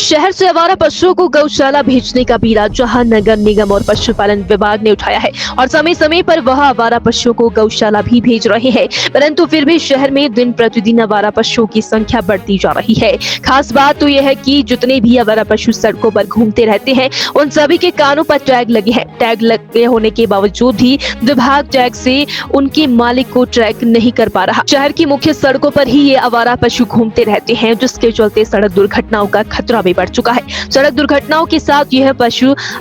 शहर से आवारा पशुओं को गौशाला भेजने का बीड़ा जहां नगर निगम और पशुपालन विभाग ने उठाया है और समय समय पर वह आवारा पशुओं को गौशाला भी भेज रहे हैं, परंतु फिर भी शहर में दिन प्रतिदिन आवारा पशुओं की संख्या बढ़ती जा रही है। खास बात तो यह है कि जितने भी आवारा पशु सड़कों पर घूमते रहते हैं उन सभी के कानों पर टैग लगे हैं। टैग लगे होने के बावजूद भी विभाग टैग से उनके मालिक को ट्रैक नहीं कर पा रहा। शहर की मुख्य सड़कों पर ही ये आवारा पशु घूमते रहते हैं, जिसके चलते सड़क दुर्घटनाओं का खतरा भी बढ़ चुका है। सड़क दुर्घटनाओं के साथ यह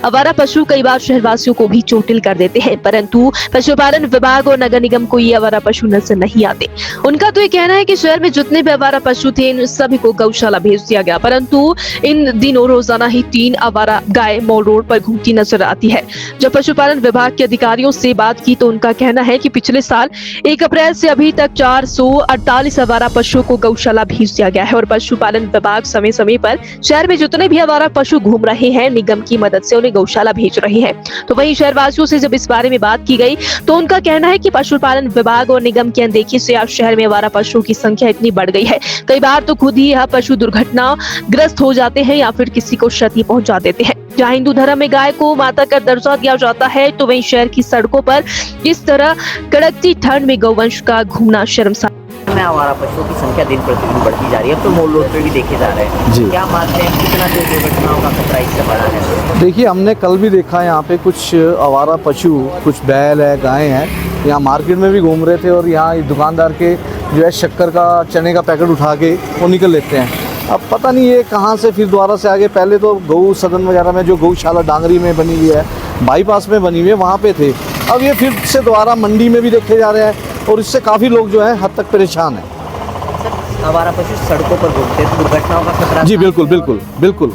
आवारा पशु कई बार शहरवासियों को भी चोटिल कर देते हैं, परंतु पशुपालन विभाग और नगर निगम को ये आवारा पशु नजर नहीं आते। उनका तो ये कहना है कि शहर में जितने भी आवारा पशु थे इन सभी को गौशाला भेज दिया गया, परंतु इन दिनों रोजाना ही 3 आवारा गाय मॉल रोड पर घूमती नजर आती है। जब पशुपालन विभाग के अधिकारियों से बात की तो उनका कहना है कि पिछले साल 1 अप्रैल से अभी तक 448 आवारा पशुओं को गौशाला भेज दिया गया है और पशुपालन विभाग समय समय पर शहर में जितने भी आवारा पशु घूम रहे हैं निगम की मदद से उन्हें गौशाला भेज रहे हैं। तो वहीं शहरवासियों से जब इस बारे में बात की गई तो उनका कहना है कि पशुपालन विभाग और निगम की अनदेखी से आज शहर में आवारा पशुओं की संख्या इतनी बढ़ गई है, कई बार तो खुद ही यह पशु दुर्घटना ग्रस्त हो जाते हैं या फिर किसी को क्षति पहुंचा देते हैं। जहाँ हिंदू धर्म में गाय को माता का दर्जा दिया जाता है तो वहीं शहर की सड़कों पर इस तरह कड़कती ठंड में गौवंश का घूमना शर्मसार में आवारा पशुओं की संख्या दिन प्रतिदिन बढ़ती जा रही है। अब तो मॉल रोड पे भी देखे जा रहे हैं जी। क्या मानते हैं कितना जो दुर्घटनाओं का खतरा इससे बढ़ा है? देखिए, हमने कल भी देखा है यहाँ पे कुछ आवारा पशु, कुछ बैल है, गाय हैं, यहाँ मार्केट में भी घूम रहे थे और यहाँ दुकानदार के जो है शक्कर का, चने का पैकेट उठा के वो निकल लेते हैं। अब पता नहीं ये कहाँ से फिर दोबारा से आगे, पहले तो गौ सदन वगैरह में जो गौशाला डांगरी में बनी हुई है, बाईपास में बनी हुई है, वहाँ पे थे। अब ये फिर से दोबारा मंडी में भी देखे जा रहे हैं और इससे काफ़ी लोग जो है हद तक परेशान हैं। आवारा पशु सड़कों पर घूमते हैं, दुर्घटनाओं का खतरा? जी बिल्कुल बिल्कुल बिल्कुल।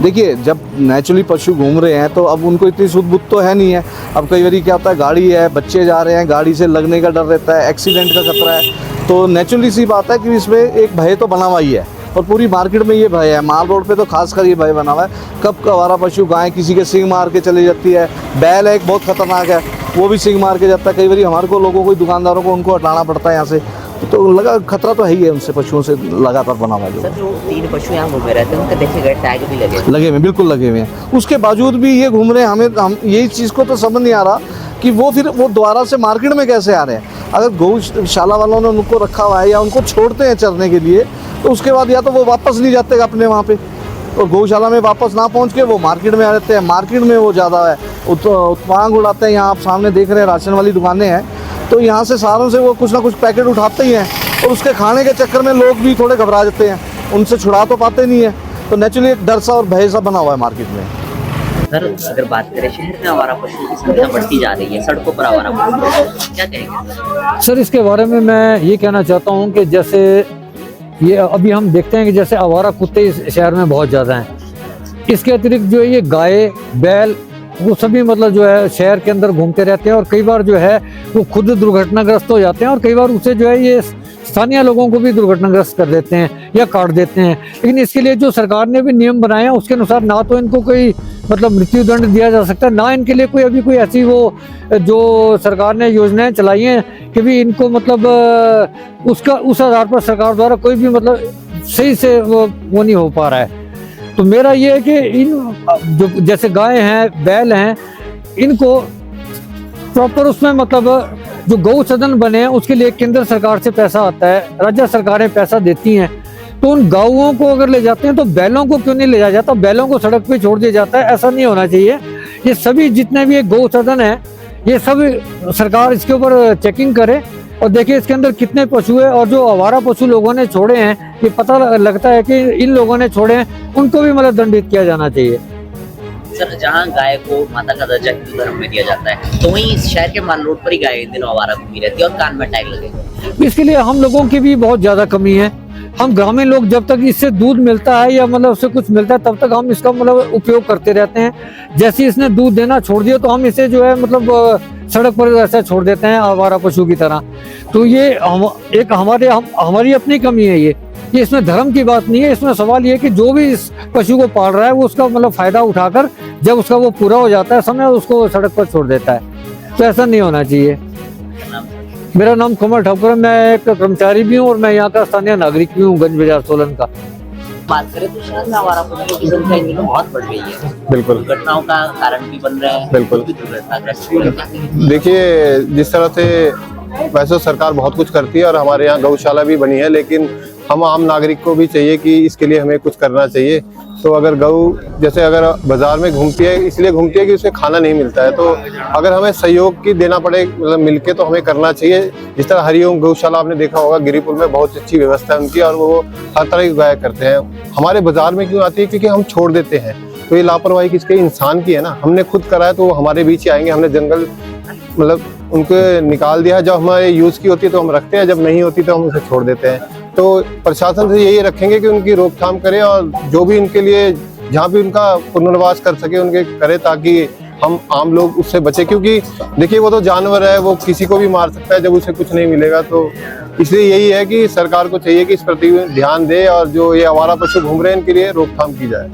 देखिए, जब नेचुरली पशु घूम रहे हैं तो अब उनको इतनी सुध बुद्ध तो है नहीं है। अब कई बार क्या होता है, गाड़ी है, बच्चे जा रहे हैं, गाड़ी से लगने का डर रहता है, एक्सीडेंट का खतरा है, तो नेचुरली सी बात है कि इसमें एक भय तो बना हुआ ही है और पूरी मार्केट में ये भय है। माल रोड पे तो खासकर ये भय बना हुआ है, कब आवारा पशु गाय किसी के सिंग मार के चली जाती है। बैल है एक बहुत खतरनाक है, वो भी सिंग मार के जाता है। कई बार हमारे को लोगों को, दुकानदारों को उनको हटाना पड़ता है यहाँ से, तो लगा खतरा तो है ही है उनसे, पशुओं से लगातार बना हुआ है। सर, जो 3 पशु यहाँ घूमे रहते हैं उनके देखे गए टैग भी लगे हुए, बिल्कुल लगे हुए हैं। उसके बावजूद भी ये घूम रहे हैं। हम यही चीज़ को तो समझ नहीं आ रहा कि वो फिर वो दोबारा से मार्केट में कैसे आ रहे हैं। अगर गौशाला वालों ने उनको रखा हुआ है या उनको छोड़ते हैं चरने के लिए, तो उसके बाद या तो वो वापस नहीं जाते अपने वहाँ पे, और गौशाला में वापस ना पहुँच के वो मार्केट में आ जाते हैं। मार्केट में वो ज़्यादा है उत्पांग उड़ाते हैं। यहाँ आप सामने देख रहे हैं राशन वाली दुकानें हैं, तो यहाँ से सारों से वो कुछ ना कुछ पैकेट उठाते ही हैं और उसके खाने के चक्कर में लोग भी थोड़े घबरा जाते हैं, उनसे छुड़ा तो पाते नहीं है। तो नेचुरली एक डर सा और भय सा बना हुआ है मार्केट में। सर, अगर बात करें शहर में आवारा पशुओं की संख्या बढ़ती जा रही है, सड़कों पर आवारा पशु, क्या कहेंगे? सर, इसके बारे में मैं ये कहना चाहता हूँ कि जैसे ये अभी हम देखते हैं कि जैसे आवारा कुत्ते इस शहर में बहुत ज़्यादा हैं, इसके अतिरिक्त जो है ये गाय, बैल, वो सभी मतलब जो है शहर के अंदर घूमते रहते हैं और कई बार जो है वो खुद दुर्घटनाग्रस्त हो जाते हैं और कई बार उसे जो है ये स्थानीय लोगों को भी दुर्घटनाग्रस्त कर देते हैं या काट देते हैं। लेकिन इसके लिए जो सरकार ने भी नियम बनाए हैं उसके अनुसार ना तो इनको कोई मतलब मृत्युदंड दिया जा सकता, ना इनके लिए कोई अभी कोई ऐसी वो जो सरकार ने योजनाएं चलाई हैं कि भी इनको मतलब उस आधार पर सरकार द्वारा कोई भी मतलब सही से वो नहीं हो पा रहा है। तो मेरा ये है कि इन जो जैसे गाय हैं, बैल हैं, इनको प्रॉपर उसमें मतलब जो गौ सदन बने हैं उसके लिए केंद्र सरकार से पैसा आता है, राज्य सरकारें पैसा देती हैं, तो उन गायों को अगर ले जाते हैं तो बैलों को क्यों नहीं ले जाया जाता? बैलों को सड़क पे छोड़ दिया जाता है, ऐसा नहीं होना चाहिए। ये सभी जितने भी गौ सदन है ये सब सरकार इसके ऊपर चेकिंग करे और देखिए इसके अंदर कितने पशु है, और जो आवारा पशु लोगों ने छोड़े हैं ये पता लगता है कि इन लोगों ने छोड़े हैं, उनको भी मतलब दंडित किया जाना चाहिए। सर, जहाँ गाय को माता का दर्जा हिंदू धर्म में दिया जाता है तो वहीं शहर के माल रोड पर ही गाय दिनों आवारा घूमी रहती है और कान में टैग लगे। इसके लिए हम लोगों की भी बहुत ज्यादा कमी है। हम ग्रामीण लोग जब तक इससे दूध मिलता है या मतलब उससे कुछ मिलता है तब तक हम इसका मतलब उपयोग करते रहते हैं। जैसे इसने दूध देना छोड़ दिया तो हम इसे जो है मतलब सड़क पर ऐसा छोड़ देते हैं आवारा पशु की तरह। तो ये एक हमारी अपनी कमी है। ये इसमें धर्म की बात नहीं है, इसमें सवाल ये है कि जो भी इस पशु को पाल रहा है वो उसका मतलब फायदा उठाकर जब उसका वो पूरा हो जाता है समय उसको सड़क पर छोड़ देता है, तो ऐसा नहीं होना चाहिए। मेरा नाम कमल ठाकुर है, मैं एक कर्मचारी भी हूँ और मैं यहाँ का स्थानीय नागरिक भी हूँ, गंज बाजार सोलन का। बात करें तो शहर में आवारा पशुओं की संख्या इन दिनों बहुत बढ़ गई है, बिल्कुल दुर्घटनाओं का कारण भी बन रहे हैं। बिल्कुल। भी दुर्घटनाग्रस्त हो रहे हैं। देखिए, जिस तरह से वैसे तो सरकार बहुत कुछ करती है और हमारे यहाँ गौशाला भी बनी है, लेकिन हम आम नागरिक को भी चाहिए कि इसके लिए हमें कुछ करना चाहिए। तो अगर गऊ जैसे अगर बाजार में घूमती है, इसलिए घूमती है कि उसे खाना नहीं मिलता है, तो अगर हमें सहयोग की देना पड़े, मतलब मिलके, तो हमें करना चाहिए। जिस तरह हरिओम गौशाला आपने देखा होगा, गिरिपुर में बहुत अच्छी व्यवस्था है उनकी, और वो हर तरह की गाय करते हैं। हमारे बाजार में क्यों आती है? क्योंकि हम छोड़ देते हैं। तो ये लापरवाही किसके? इंसान की है ना। हमने खुद करा है तो वो हमारे बीच ही आएंगे। हमने जंगल मतलब उनको निकाल दिया, जब हमारे यूज की होती है तो हम रखते हैं, जब नहीं होती तो हम उसे छोड़ देते हैं। तो प्रशासन से यही रखेंगे कि उनकी रोकथाम करें, और जो भी उनके लिए जहाँ भी उनका पुनर्वास कर सके उनके करे, ताकि हम आम लोग उससे बचे। क्योंकि देखिए, वो तो जानवर है, वो किसी को भी मार सकता है जब उसे कुछ नहीं मिलेगा। तो इसलिए यही है कि सरकार को चाहिए कि इस प्रति ध्यान दे, और जो ये आवारा पशु घूम रहे हैं इनके लिए रोकथाम की जाए।